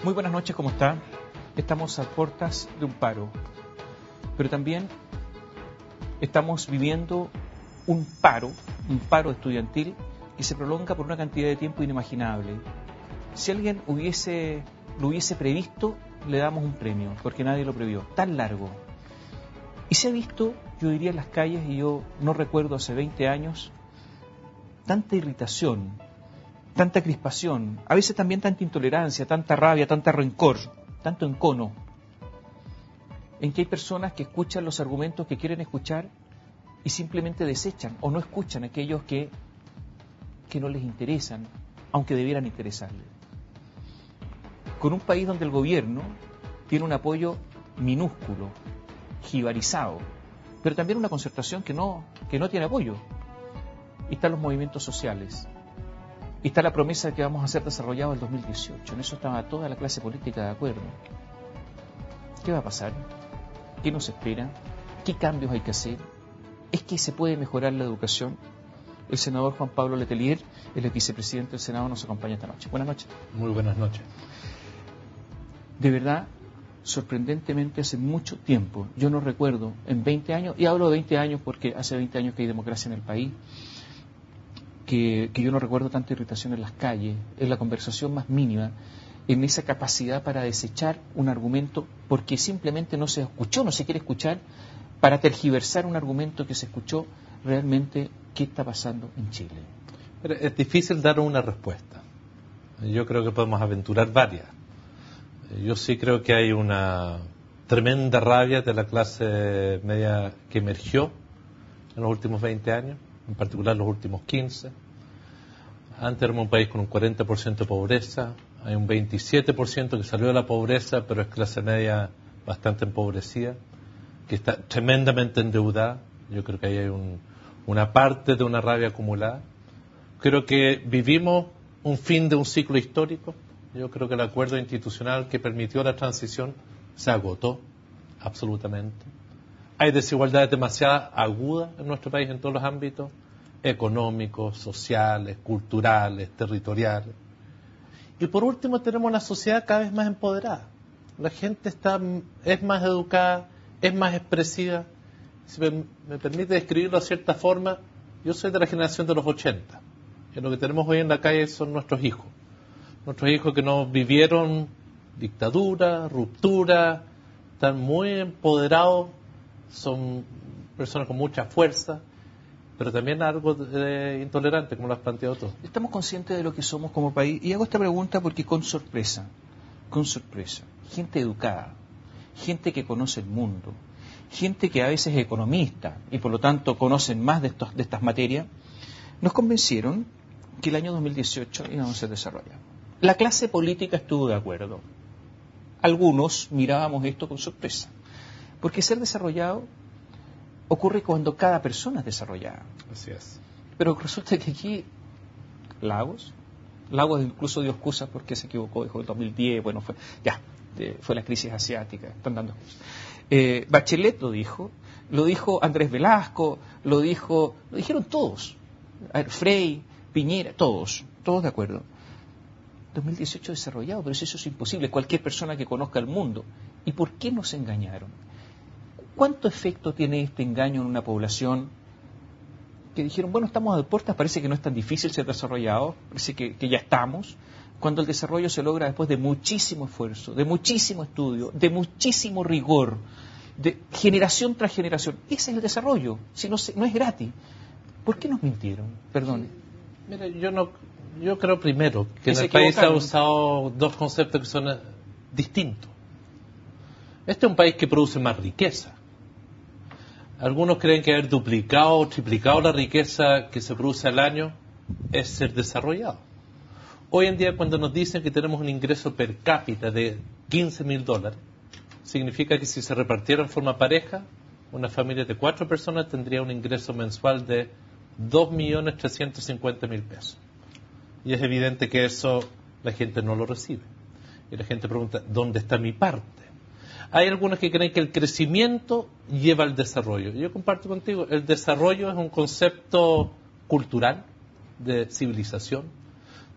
Muy buenas noches, ¿cómo está? Estamos a puertas de un paro, pero también estamos viviendo un paro estudiantil que se prolonga por una cantidad de tiempo inimaginable. Si alguien lo hubiese previsto, le damos un premio, porque nadie lo previó, tan largo. Y se ha visto, yo diría, en las calles, y yo no recuerdo hace 20 años, tanta irritación, tanta crispación, a veces también tanta intolerancia, tanta rabia, tanta rencor, tanto encono, en que hay personas que escuchan los argumentos que quieren escuchar y simplemente desechan o no escuchan aquellos que no les interesan, aunque debieran interesarles. Con un país donde el gobierno tiene un apoyo minúsculo, jibarizado, pero también una concertación que no tiene apoyo. Y están los movimientos sociales. Y está la promesa de que vamos a ser desarrollados en el 2018. En eso estaba toda la clase política de acuerdo. ¿Qué va a pasar? ¿Qué nos espera? ¿Qué cambios hay que hacer? ¿Es que se puede mejorar la educación? El senador Juan Pablo Letelier, el vicepresidente del Senado, nos acompaña esta noche. Buenas noches. Muy buenas noches. De verdad, sorprendentemente, hace mucho tiempo, yo no recuerdo, en 20 años, y hablo de 20 años porque hace 20 años que hay democracia en el país, que yo no recuerdo tanta irritación en las calles, en la conversación más mínima, en esa capacidad para desechar un argumento porque simplemente no se escuchó, no se quiere escuchar, para tergiversar un argumento que se escuchó realmente. ¿Qué está pasando en Chile? Pero es difícil dar una respuesta. Yo creo que podemos aventurar varias. Yo sí creo que hay una tremenda rabia de la clase media que emergió en los últimos 20 años, en particular los últimos 15. Antes éramos un país con un 40% de pobreza, hay un 27% que salió de la pobreza, pero es clase media bastante empobrecida, que está tremendamente endeudada. Yo creo que ahí hay una parte de una rabia acumulada. Creo que vivimos un fin de un ciclo histórico. Yo creo que el acuerdo institucional que permitió la transición se agotó absolutamente. Hay desigualdades demasiado agudas en nuestro país en todos los ámbitos, económicos, sociales, culturales, territoriales. Y por último tenemos una sociedad cada vez más empoderada. La gente es más educada, es más expresiva. Si me permite describirlo de cierta forma, yo soy de la generación de los 80. Y lo que tenemos hoy en la calle son nuestros hijos. Nuestros hijos que no vivieron dictadura, ruptura, están muy empoderados, son personas con mucha fuerza, pero también algo intolerante, como lo has planteado tú. Estamos conscientes de lo que somos como país, y hago esta pregunta porque con sorpresa, gente educada, gente que conoce el mundo, gente que a veces es economista y por lo tanto conocen más de estas materias, nos convencieron que el año 2018 íbamos a ser desarrollados. La clase política estuvo de acuerdo. Algunos mirábamos esto con sorpresa, porque ser desarrollado ocurre cuando cada persona es desarrollada. Así es. Pero resulta que aquí Lagos incluso dio excusas porque se equivocó, dijo el 2010, bueno, fue la crisis asiática, están dando excusas. Bachelet lo dijo Andrés Velasco, lo dijeron todos, Frei, Piñera, todos de acuerdo. 2018 desarrollado, pero eso es imposible, cualquier persona que conozca el mundo. ¿Y por qué nos engañaron? ¿Cuánto efecto tiene este engaño en una población que dijeron, bueno, estamos a puertas, parece que no es tan difícil ser desarrollado, parece que ya estamos, cuando el desarrollo se logra después de muchísimo esfuerzo, de muchísimo estudio, de muchísimo rigor, de generación tras generación? Ese es el desarrollo, si no es gratis. ¿Por qué nos mintieron? Perdone. Mira, yo creo primero que en el país se ha usado dos conceptos que son distintos. Este es un país que produce más riqueza. Algunos creen que haber duplicado o triplicado la riqueza que se produce al año es ser desarrollado. Hoy en día, cuando nos dicen que tenemos un ingreso per cápita de $15,000, significa que si se repartiera en forma pareja, una familia de 4 personas tendría un ingreso mensual de $2,350,000 pesos. Y es evidente que eso la gente no lo recibe. Y la gente pregunta, ¿dónde está mi parte? Hay algunos que creen que el crecimiento lleva al desarrollo. Yo comparto contigo, el desarrollo es un concepto cultural, de civilización,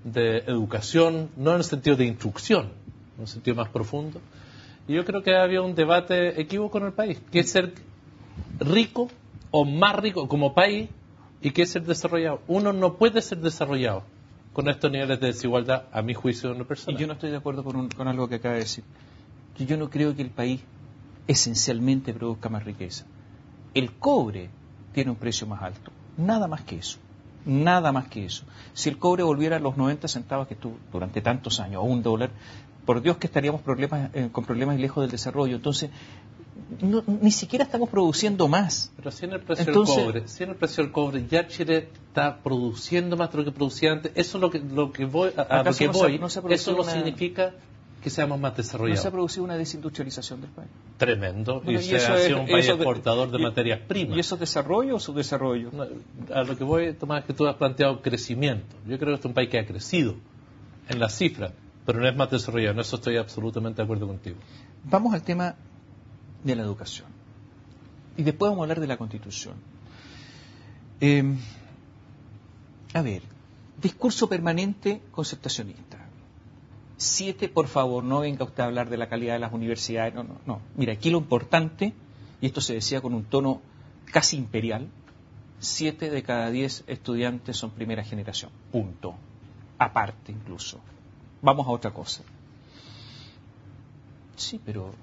de educación, no en el sentido de instrucción, en un sentido más profundo. Y yo creo que había un debate equívoco en el país, que es ser rico o más rico como país y que es ser desarrollado. Uno no puede ser desarrollado con estos niveles de desigualdad, a mi juicio, de una persona. Y yo no estoy de acuerdo con algo que acaba de decir. Yo no creo que el país esencialmente produzca más riqueza. El cobre tiene un precio más alto, nada más que eso. Nada más que eso. Si el cobre volviera a los 90 centavos que estuvo durante tantos años, a $1, por Dios que estaríamos con problemas lejos del desarrollo. Entonces, ni siquiera estamos produciendo más. Pero si en el precio del cobre, ya Chile está produciendo más de lo que producía antes. Eso es lo que voy. Eso no significa que seamos más desarrollados. ¿No se ha producido una desindustrialización del país? Tremendo. Bueno, y ha sido un país exportador de materias primas. ¿Y eso es desarrollo o subdesarrollo? No, a lo que voy, Tomás, es que tú has planteado crecimiento. Yo creo que este es un país que ha crecido en las cifras, pero no es más desarrollado. En eso estoy absolutamente de acuerdo contigo. Vamos al tema de la educación. Y después vamos a hablar de la Constitución. A ver, discurso permanente concertacionista. 7, por favor, no venga usted a hablar de la calidad de las universidades. No. Mira, aquí lo importante, y esto se decía con un tono casi imperial, 7 de cada 10 estudiantes son primera generación. Punto. Aparte, incluso. Vamos a otra cosa. Sí, pero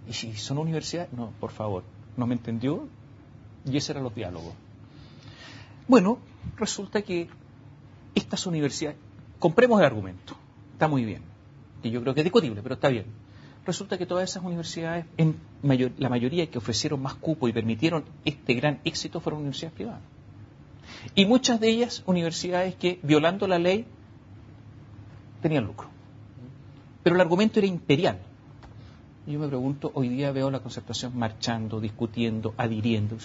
¿y si son universidades? No, por favor. ¿No me entendió? Y ese eran los diálogos. Bueno, resulta que estas universidades... Compremos el argumento. Está muy bien. Que yo creo que es discutible, pero está bien. Resulta que todas esas universidades, la mayoría que ofrecieron más cupo y permitieron este gran éxito, fueron universidades privadas. Y muchas de ellas, universidades que, violando la ley, tenían lucro. Pero el argumento era imperial. Y yo me pregunto, hoy día veo la concertación marchando, discutiendo, adhiriendo.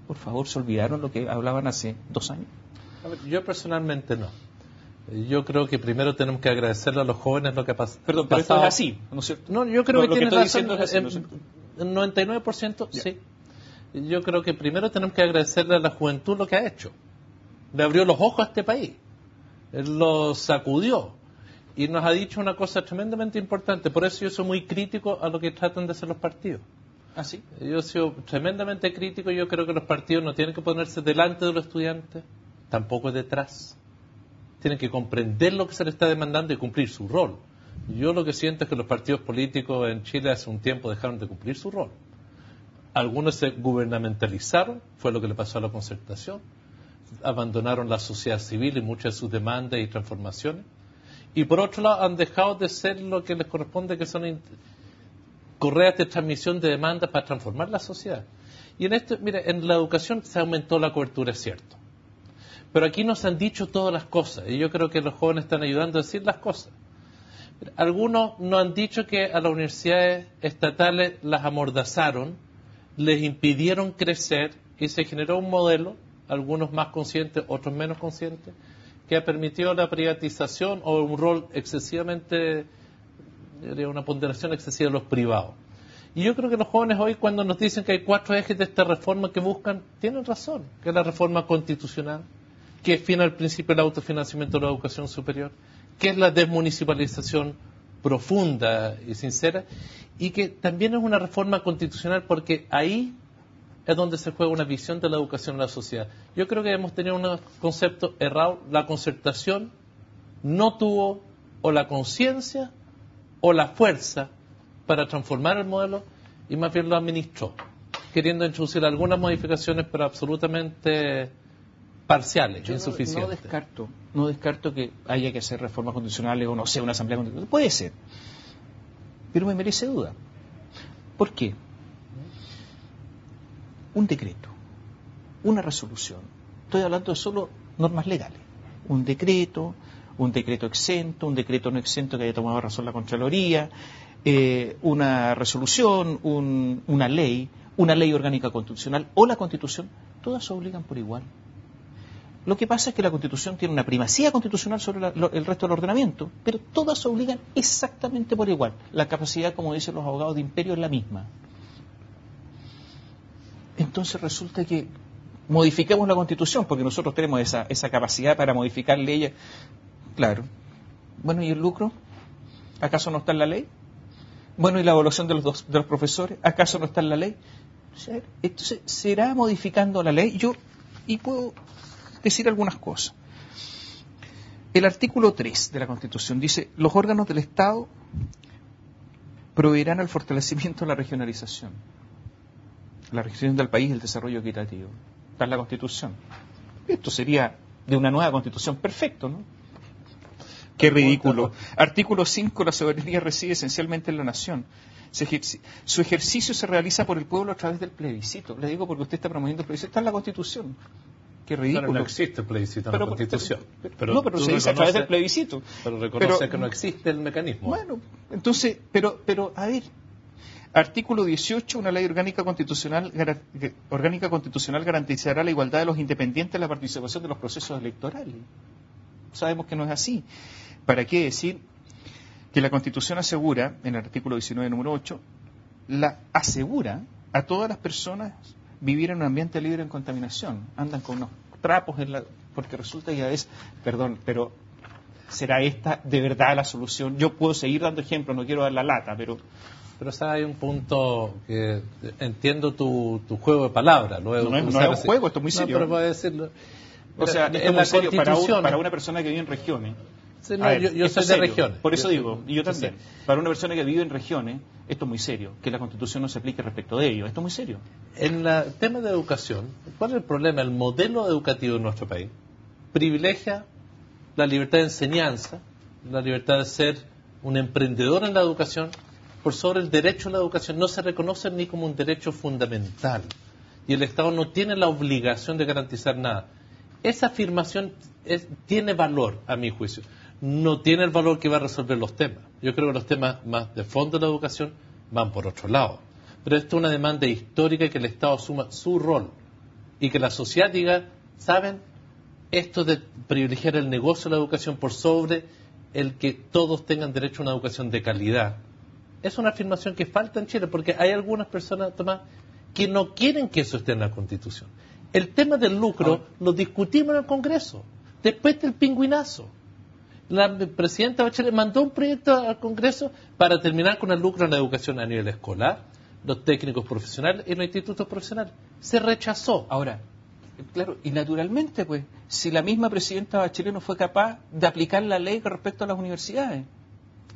Por favor, ¿se olvidaron lo que hablaban hace 2 años? A ver, yo personalmente no. Yo creo que primero tenemos que agradecerle a los jóvenes lo que ha pasado. Perdón, pero esto es así, ¿no es cierto? No, yo creo que tiene razón. Es así, en 99% ya. Sí. Yo creo que primero tenemos que agradecerle a la juventud lo que ha hecho. Le abrió los ojos a este país. Él lo sacudió. Y nos ha dicho una cosa tremendamente importante. Por eso yo soy muy crítico a lo que tratan de hacer los partidos. ¿Ah, sí? Yo soy tremendamente crítico. Yo creo que los partidos no tienen que ponerse delante de los estudiantes, tampoco detrás. Tienen que comprender lo que se les está demandando y cumplir su rol. Yo lo que siento es que los partidos políticos en Chile hace un tiempo dejaron de cumplir su rol. Algunos se gubernamentalizaron, fue lo que le pasó a la concertación. Abandonaron la sociedad civil y muchas de sus demandas y transformaciones. Y por otro lado han dejado de ser lo que les corresponde, que son correas de transmisión de demandas para transformar la sociedad. Y en esto, mire, en la educación se aumentó la cobertura, es cierto. Pero aquí nos han dicho todas las cosas, y yo creo que los jóvenes están ayudando a decir las cosas. Algunos nos han dicho que a las universidades estatales las amordazaron, les impidieron crecer, y se generó un modelo, algunos más conscientes, otros menos conscientes, que ha permitido la privatización o un rol excesivamente, una ponderación excesiva de los privados. Y yo creo que los jóvenes hoy, cuando nos dicen que hay 4 ejes de esta reforma que buscan, tienen razón, que es la reforma constitucional, que es fin al principio del autofinanciamiento de la educación superior, que es la desmunicipalización profunda y sincera, y que también es una reforma constitucional porque ahí es donde se juega una visión de la educación en la sociedad. Yo creo que hemos tenido un concepto errado. La concertación no tuvo o la conciencia o la fuerza para transformar el modelo y más bien lo administró, queriendo introducir algunas modificaciones pero absolutamente parciales, insuficientes. No descarto que haya que hacer reformas constitucionales o no sé, una asamblea constitucional. Puede ser, pero me merece duda. ¿Por qué? Un decreto, una resolución. Estoy hablando de solo normas legales. Un decreto exento, un decreto no exento que haya tomado razón la Contraloría, una resolución, una ley orgánica constitucional o la Constitución, todas obligan por igual. Lo que pasa es que la Constitución tiene una primacía constitucional sobre el resto del ordenamiento, pero todas obligan exactamente por igual. La capacidad, como dicen los abogados de imperio, es la misma. Entonces resulta que modifiquemos la Constitución, porque nosotros tenemos esa capacidad para modificar leyes. Claro. Bueno, ¿y el lucro? ¿Acaso no está en la ley? Bueno, ¿y la evaluación de los profesores? ¿Acaso no está en la ley? Entonces, ¿será modificando la ley? Y puedo decir algunas cosas. El artículo 3 de la Constitución dice: los órganos del Estado proveerán al fortalecimiento de la regionalización del país y el desarrollo equitativo. Está en la Constitución. Esto sería de una nueva Constitución perfecto, ¿no? Qué ridículo. Artículo 5. La soberanía reside esencialmente en la nación. Su ejercicio se realiza por el pueblo a través del plebiscito. Le digo porque usted está promoviendo el plebiscito. Está en la Constitución. Qué ridículo. Pero no existe el plebiscito en la Constitución. Pero se dice a través del plebiscito. Pero reconoce que no existe el mecanismo. Bueno, entonces, pero a ver, artículo 18, una ley orgánica constitucional garantizará la igualdad de los independientes en la participación de los procesos electorales. Sabemos que no es así. ¿Para qué decir que la Constitución asegura, en el artículo 19, número 8, asegura a todas las personas vivir en un ambiente libre de contaminación? Andan con unos trapos porque resulta ya es, perdón, pero ¿será esta de verdad la solución? Yo puedo seguir dando ejemplos, no quiero dar la lata, pero hay un punto que entiendo tu juego de palabras. No es un juego, esto es muy serio. No, pero puedo decirlo. O sea, esto es muy serio para una persona que vive en regiones. Sí, no, yo soy de regiones. Por eso digo, y yo también. Para una persona que vive en regiones, esto es muy serio. Que la Constitución no se aplique respecto de ello. Esto es muy serio. En el tema de educación, ¿cuál es el problema? El modelo educativo en nuestro país privilegia la libertad de enseñanza, la libertad de ser un emprendedor en la educación, por sobre el derecho a la educación. No se reconoce ni como un derecho fundamental. Y el Estado no tiene la obligación de garantizar nada. Esa afirmación tiene valor, a mi juicio. No tiene el valor que va a resolver los temas. Yo creo que los temas más de fondo de la educación van por otro lado. Pero esto es una demanda histórica, que el Estado asuma su rol y que la sociedad diga, ¿saben? Esto de privilegiar el negocio de la educación por sobre el que todos tengan derecho a una educación de calidad, es una afirmación que falta en Chile, porque hay algunas personas, Tomás, que no quieren que eso esté en la Constitución. El tema del lucro lo discutimos en el Congreso, después del pingüinazo. La presidenta Bachelet mandó un proyecto al Congreso para terminar con el lucro en la educación a nivel escolar, los técnicos profesionales y los institutos profesionales. Se rechazó. Ahora, claro, y naturalmente, pues, si la misma presidenta Bachelet no fue capaz de aplicar la ley con respecto a las universidades.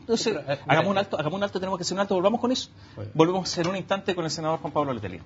Entonces, hagamos un alto, tenemos que hacer un alto, volvamos con eso. Volvemos en un instante con el senador Juan Pablo Letelier.